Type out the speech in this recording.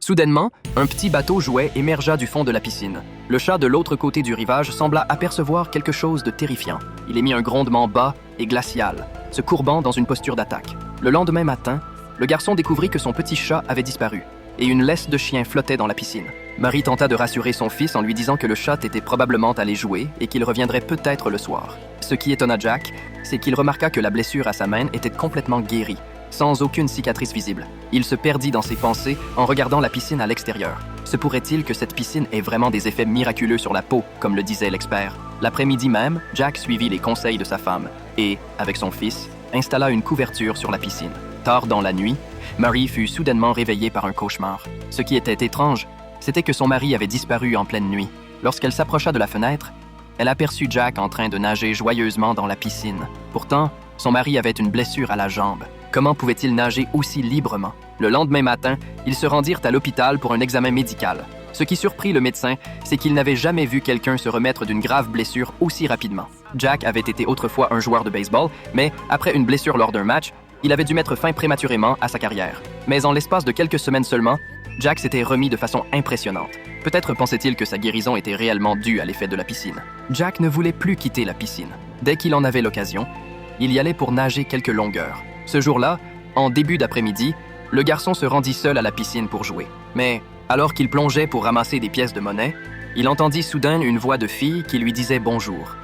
Soudainement, un petit bateau jouet émergea du fond de la piscine. Le chat de l'autre côté du rivage sembla apercevoir quelque chose de terrifiant. Il émit un grondement bas et glacial, se courbant dans une posture d'attaque. Le lendemain matin, le garçon découvrit que son petit chat avait disparu et une laisse de chien flottait dans la piscine. Marie tenta de rassurer son fils en lui disant que le chat était probablement allé jouer et qu'il reviendrait peut-être le soir. Ce qui étonna Jack, c'est qu'il remarqua que la blessure à sa main était complètement guérie, sans aucune cicatrice visible. Il se perdit dans ses pensées en regardant la piscine à l'extérieur. Se pourrait-il que cette piscine ait vraiment des effets miraculeux sur la peau, comme le disait l'expert? L'après-midi même, Jack suivit les conseils de sa femme et, avec son fils, installa une couverture sur la piscine. Tard dans la nuit, Marie fut soudainement réveillée par un cauchemar. Ce qui était étrange, c'était que son mari avait disparu en pleine nuit. Lorsqu'elle s'approcha de la fenêtre, elle aperçut Jack en train de nager joyeusement dans la piscine. Pourtant, son mari avait une blessure à la jambe. Comment pouvait-il nager aussi librement? Le lendemain matin, ils se rendirent à l'hôpital pour un examen médical. Ce qui surprit le médecin, c'est qu'il n'avait jamais vu quelqu'un se remettre d'une grave blessure aussi rapidement. Jack avait été autrefois un joueur de baseball, mais après une blessure lors d'un match, il avait dû mettre fin prématurément à sa carrière. Mais en l'espace de quelques semaines seulement, Jack s'était remis de façon impressionnante. Peut-être pensait-il que sa guérison était réellement due à l'effet de la piscine. Jack ne voulait plus quitter la piscine. Dès qu'il en avait l'occasion, il y allait pour nager quelques longueurs. Ce jour-là, en début d'après-midi, le garçon se rendit seul à la piscine pour jouer. Mais, alors qu'il plongeait pour ramasser des pièces de monnaie, il entendit soudain une voix de fille qui lui disait bonjour.